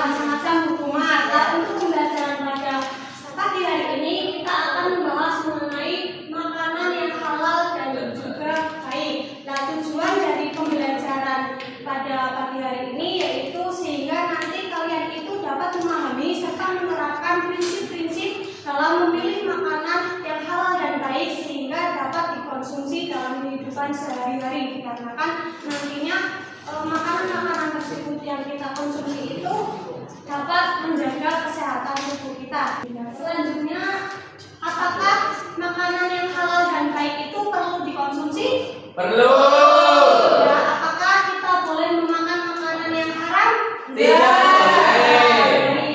macam-macam hukuman. Nah, untuk pembelajaran pada pagi hari ini kita akan membahas mengenai makanan yang halal dan juga baik. Nah, tujuan dari pembelajaran pada pagi hari ini yaitu sehingga nanti kalian itu dapat memahami serta menerapkan prinsip-prinsip dalam memilih makanan yang halal dan baik sehingga dapat dikonsumsi dalam kehidupan sehari-hari, dikarenakan nantinya makanan-makanan tersebut yang kita konsumsi itu dapat menjaga kesehatan tubuh kita. Selanjutnya, apakah makanan yang halal dan baik itu perlu dikonsumsi? Perlu. Ya, apakah kita boleh memakan makanan yang haram? Tidak boleh.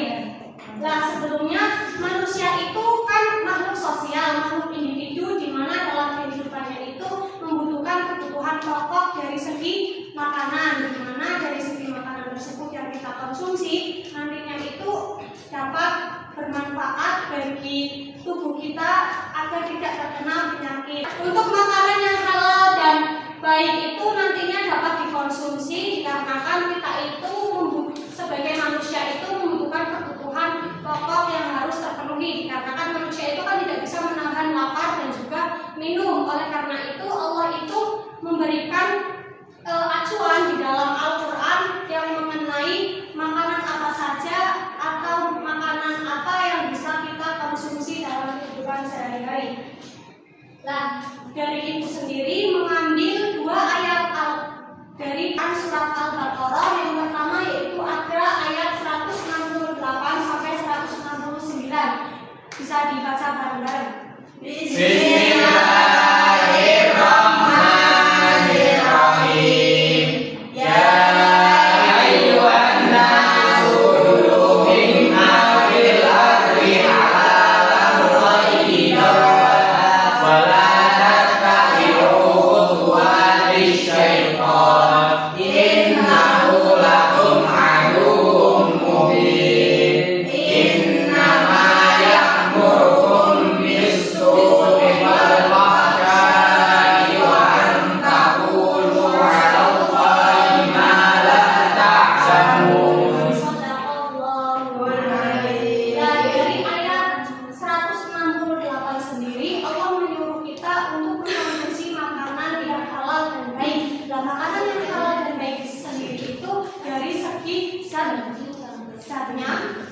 Nah, sebelumnya manusia itu kan makhluk sosial, makhluk individu di mana dalam kehidupannya itu membutuhkan kebutuhan pokok dari segi makanan, di mana dari segi makanan tersebut yang kita konsumsi nantinya itu dapat bermanfaat bagi tubuh kita agar tidak terkena penyakit. Untuk makanan yang halal dan baik itu nantinya dapat dikonsumsi dikarenakan kita itu sebagai manusia itu membutuhkan kebutuhan pokok yang harus terpenuhi, dikarenakan manusia itu kan tidak bisa menahan lapar dan juga minum. Oleh karena itu Allah itu memberikan acuan di dalam Al-Quran yang mengenai makanan apa saja atau makanan apa yang bisa kita konsumsi dalam kehidupan sehari-hari. Nah, dari ibu sendiri mengambil dua ayat dari surat Al-Baqarah. Yang pertama yaitu ada ayat 168 sampai 169. Bisa dibaca bareng-bareng.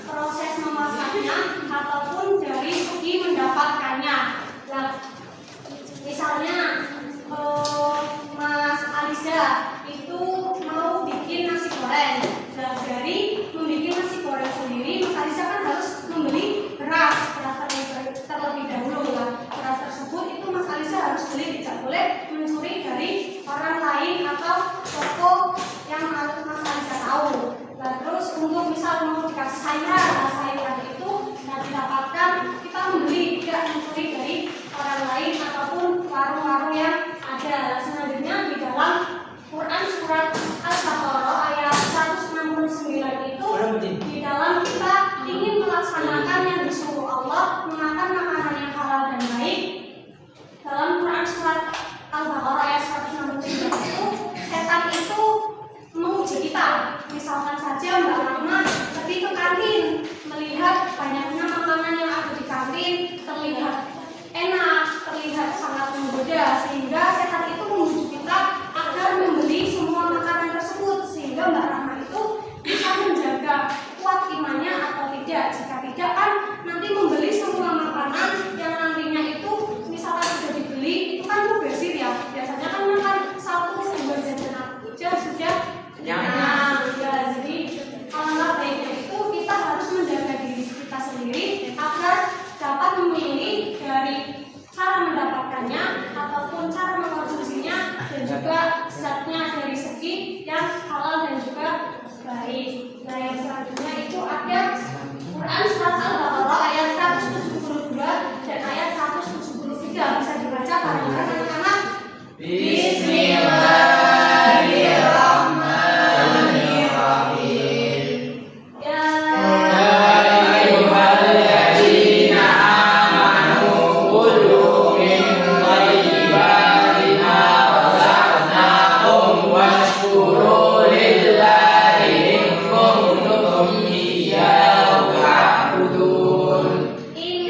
Proses memasaknya ataupun dari segi mendapatkannya. Nah, misalnya Mas Alisa itu mau bikin nasi goreng. Nah, dari membuat nasi goreng sendiri, Mas Alisa kan harus membeli beras terlebih dahulu. Nah, beras tersebut itu Mas Alisa harus beli, tidak boleh mencuri dari orang lain atau toko yang Mas Alisa tahu. Nah, terus untuk misal mau dikasih sayuran, sayuran itu didapatkan kita membeli, tidak mencuri dari orang lain ataupun warung-warung yang ada. Selanjutnya di dalam Quran surat Al-Baqarah ayat 169 itu di dalam kita ingin melaksanakan yang disuruh Allah memakan makanan yang halal dan baik. Dalam Quran surat Al-Baqarah ayat 169 itu setan itu menguji kita. Misalkan saja Mbak Rahma pergi ke kantin melihat banyaknya makanan yang ada di kantin.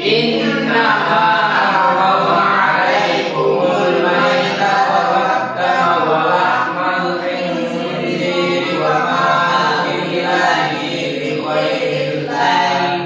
Innama harrama alaikumul maitata wad dama wa lahmal khinziri wa ma uhilla bihi li ghairillahi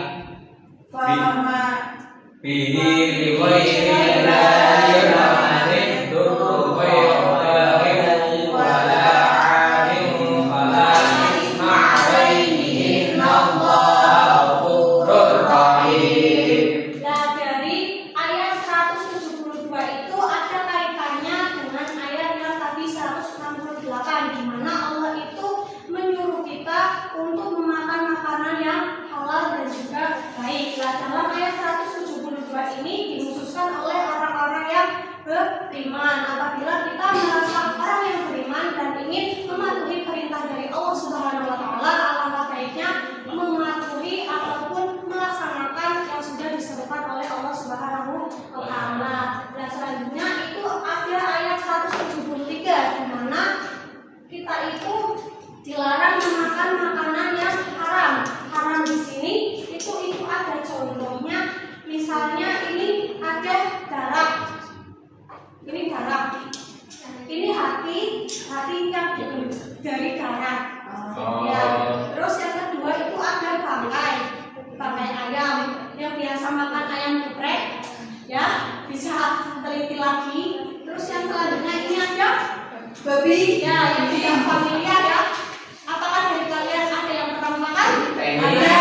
bihi li ghairillahi la yadurru ghayra baghin wa la 'adin fala isma 'alaihi innallaha ghafurur rahim. Nah, dari ayat 172 itu ada kaitannya dengan ayat yang tadi 168, di mana Allah itu menyuruh kita untuk memakan makanan yang halal dan juga baik. Nah, dalam ayat 172 ini dikhususkan oleh orang-orang yang beriman. Apabila kita merasa orang yang beriman dan ingin mematuhi perintah dari Allah Subhanahu wa taala, alangkah baiknya mematuhi ataupun melaksanakan yang sudah diserukan oleh Allah Subhanahu wa taala. Dan selanjutnya itu ada ayat 173 di mana kita itu dilarang memakan makanan yang haram. Haram di sini itu ada contohnya. Misalnya ini ada darah. Ini darah. Ini hati yang dari darah. Ya. Terus yang kedua itu ada bangkai ayam yang biasa makan ayam geprek, ya bisa teliti lagi. Terus yang selanjutnya ini ada babi, ya yang tidak familiar ya. Apakah dari kalian ada yang pernah makan? Ada.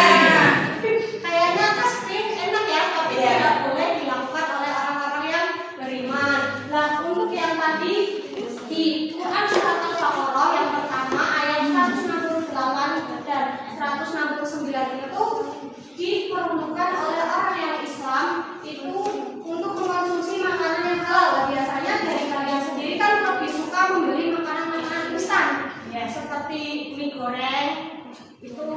Kayaknya pasti enak ya, tapi tidak boleh dilakukan oleh orang-orang yang beriman. Nah, untuk yang tadi di Quran surat Al-Baqarah yang pertama ayat 168 dan 169 itu diperuntukkan oleh orang yang Islam itu untuk mengkonsumsi makanan yang halal. Biasanya dari kalian sendiri kan lebih suka membeli makanan-makanan instan, ya seperti mie goreng itu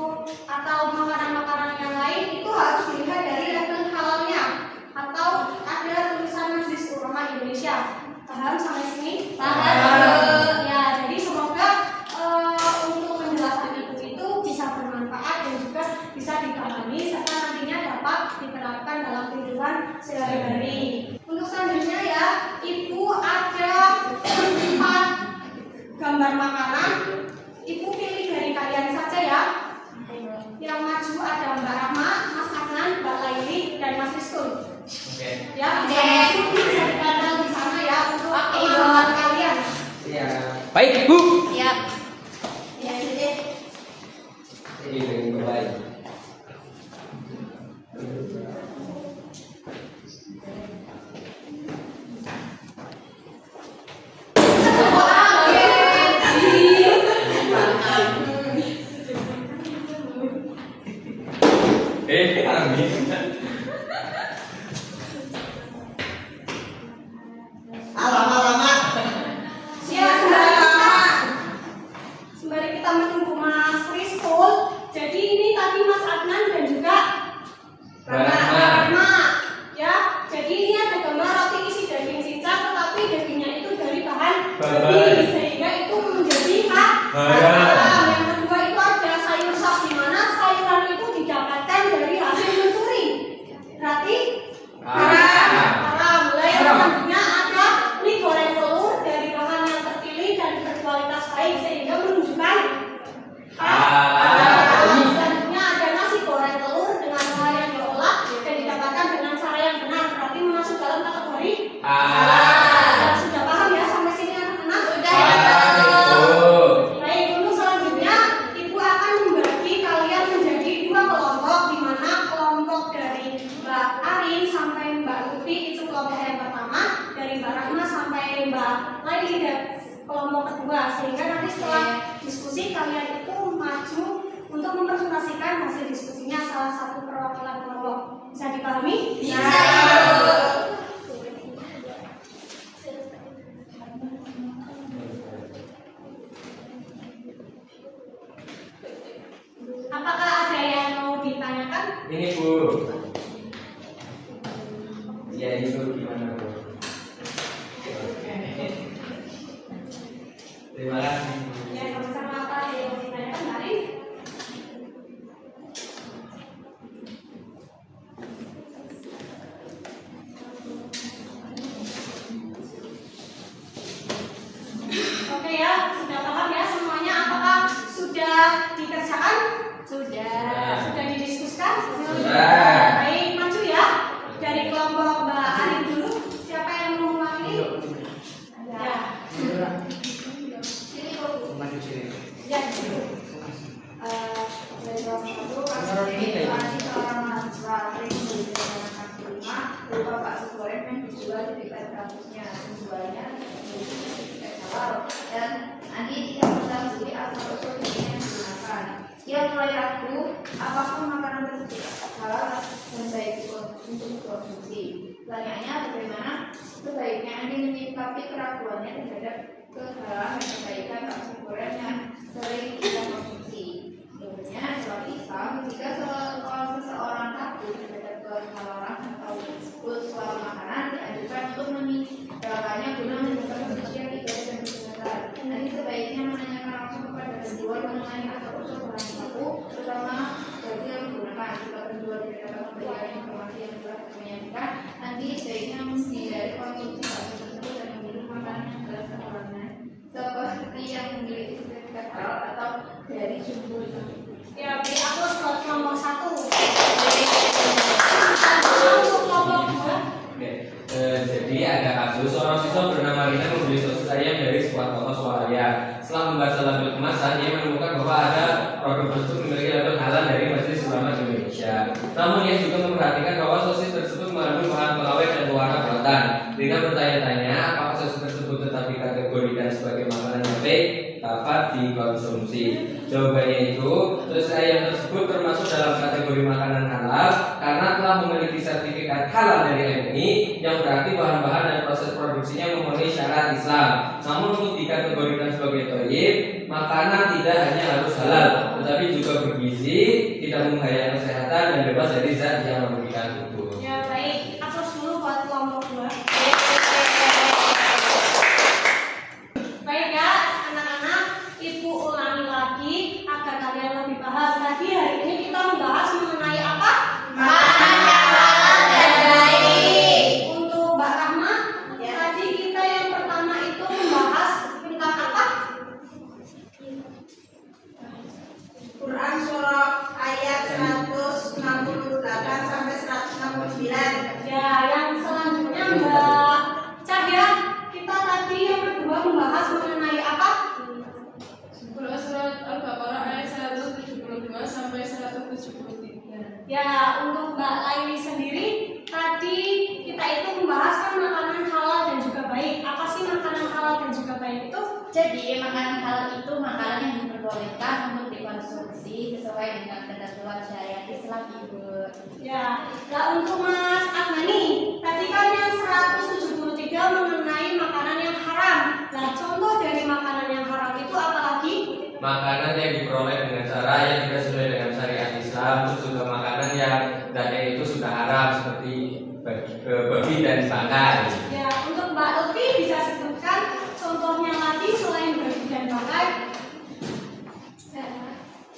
atau makanan-makanan yang lain. Itu harus dilihat dari label halalnya atau ada tulisan Majelis Ulama Indonesia. Paham sampai sini? Paham. Ya, jadi semoga untuk penjelasan itu bisa bermanfaat dan juga bisa dipahami serta nantinya dapat diterapkan dalam kehidupan sehari-hari. Untuk selanjutnya ya, Ibu ada 4 gambar makanan. Ibu pilih dari kalian saja ya. Yang maju ada Mbak Rahma, Mas Adnan, Mbak Laili, dan Mas Rizkul. Ya, bisa dipandang di sana ya untuk gambar kalian. Baik, Bu. Siap. Ya, jadi Ini baik. sembari kita menunggu Mas Rizkul, jadi ini tadi Mas Adnan dan juga Rahma, ya. Jadi ini ada gambar roti isi daging cincang, tetapi dagingnya itu dari bahan babi, sehingga itu menjadi haram. Yang kedua itu ada sayur sop, di mana sayuran itu didapatkan dari hasil mencuri, berarti haram. Yang selanjutnya ada mie goreng telur dari bahan yang terpilih dan berkualitas baik, sehingga menunjukkan selanjutnya ada nasi goreng telur dengan bahan yang diolah dan didapatkan dengan cara yang benar, berarti masuk dalam kategori sudah paham ya sampai sini anak-anak? Sudah. Baik, untuk selanjutnya Ibu akan membagi kalian menjadi 2 kelompok, di mana kelompok dari Mbak Arin sampai Mbak Lutfi itu kelompok yang pertama, dari Mbak Rahma sampai Mbak Laili kelompok kedua, sehingga nanti setelah diskusi kalian itu maju untuk mempresentasikan hasil diskusinya salah satu perwakilan kelompok. Bisa dipahami? Bisa. Apakah ada yang mau ditanyakan? Ini Bu. Ya itu gimana Bu? Terima kasih. Ya, sama-sama. Apa yang mau ditanyakan, Mari? berupa bakso goreng yang dijual di dekat kampusnya. Penjualnya tidak halal dan Andi tidak mengetahui asal usul daging yang digunakan. Ia mulai ragu apakah makanan tersebut halal dan baik untuk dikonsumsi. Pertanyaannya, bagaimana sebaiknya Andi menyikapi keraguannya terhadap kehalalan dan kebaikan bakso goreng yang sering kita konsumsi? Jawabannya, dalam Islam, jika seseorang takut terhadap kehalalan atau usul makanan, dianjurkan untuk meninggalkannya guna menjaga kesucian ibadah dan kesehatan. Nanti sebaiknya menanyakan langsung kepada penjual mengenai asal usul bahan baku, terutama daging yang digunakan. Jika penjual tidak dapat memberikan informasi yang jelas menyajikan, nanti sebaiknya menghindari konsumsi bakso tersebut dan memilih makanan yang jelas kehalalannya, seperti yang memiliki sertifikat halal atau dari sumber. Ya, beri aku slot nomor 1. Untuk kelompok 2. Oke. Jadi ada kasus seorang siswa bernama Rina membeli sosis ayam dari sebuah toko swalayan. Setelah membaca label kemasan, dia menemukan bahwa ada produk tersebut memiliki label halal dari Majelis Ulama Indonesia. Namun ia juga memperhatikan bahwa sosis tersebut mengandung bahan pengawet dan pewarna buatan. Rina bertanya-tanya apakah sosis tersebut tetap dikategorikan sebagai makanan yang baik dapat dikonsumsi. Jawabannya itu, sosis ayam tersebut termasuk dalam kategori makanan halal karena telah memiliki sertifikat halal dari MUI, yang berarti bahan-bahan dan proses produksinya memenuhi syarat Islam. Namun untuk dikategorikan sebagai thayyib, makanan tidak hanya harus halal, tetapi juga bergizi, tidak membahayakan kesehatan dan bebas dari zat yang merugikan tubuh. Ya, baik. Aplaus dulu buat kelompok 2. Baik ya, anak-anak, Ibu ulangi lagi agar kalian lebih paham. Tadi hari ini kita membahas mengenai apa? Makanan yang halal dan baik. Untuk Mbak Rahma, tadi kita yang pertama itu membahas tentang apa? Quran surah ayat 168 sampai 169. Ya, yang selanjutnya Mbak Cahya, kita tadi yang kedua membahas mengenai apa? Surat Al-Baqarah ayat 172 sampai 173. Ya, untuk Mbak Laili sendiri, tadi kita itu membahas kan makanan halal dan juga baik. Apa sih makanan halal dan juga baik itu? Jadi, makanan halal itu makanan yang diperbolehkan untuk dikonsumsi sesuai dengan ketentuan syariat Islam, Ibu. Ya, nah untuk Mas Agmani, tadi kan yang 173 mengenai makanan yang haram. Nah, contoh dari makanan yang haram itu apa lagi? Makanan yang diperoleh dengan cara yang tidak sesuai dengan syariat Islam, terus juga makanan yang zatnya itu sudah haram seperti babi dan bangkai. Ya, untuk Mbak Lutfi bisa sebutkan contohnya lagi selain babi dan bangkai.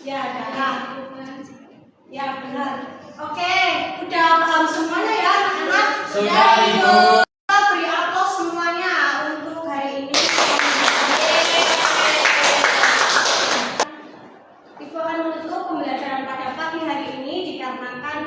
Ya, darah. Ya, benar. Oke, udah paham semuanya ya anak-anak? Sudah, Ibu. Kita beri aplaus semuanya untuk hari ini. Ibu akan menutup pembelajaran pada pagi hari ini dikarenakan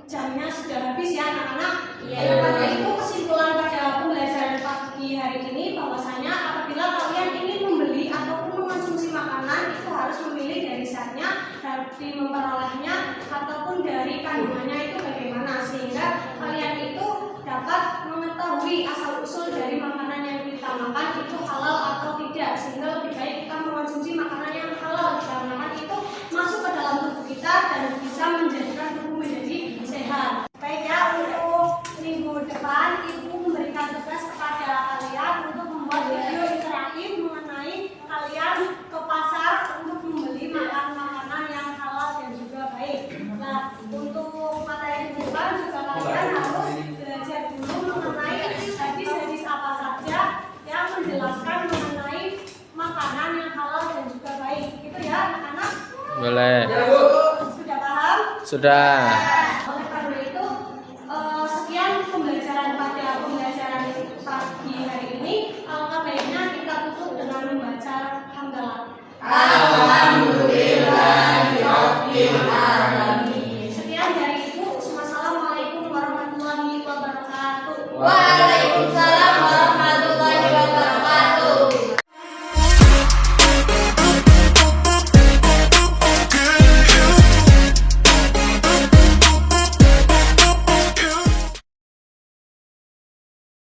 jamnya sudah habis ya anak-anak. Iya. Oleh karena itu kesimpulan pada pembelajaran pagi hari ini bahwasanya apabila kalian ingin membeli ataupun mengonsumsi makanan itu harus memilih dari zatnya, dari memperolehnya ataupun dari kandungannya itu bagaimana sehingga kalian itu dapat mengetahui asal usul dari makanan yang kita makan itu halal atau tidak, sehingga lebih baik kita mengonsumsi makanan yang halal dikarenakan itu masuk ke dalam tubuh kita dan bisa menjadikan tubuh menjadi sehat. Baik ya, untuk minggu depan Ibu memberikan tugas kepada kalian untuk membuat video interaktif mengenai kalian ke pasar untuk membeli makanan yang halal dan juga baik. Nah, untuk materi depan juga kalian harus belajar dulu mengenai hadis-hadis apa saja yang menjelaskan mengenai makanan yang halal dan juga baik. Itu ya anak-anak. Boleh. Sudah paham? Sudah.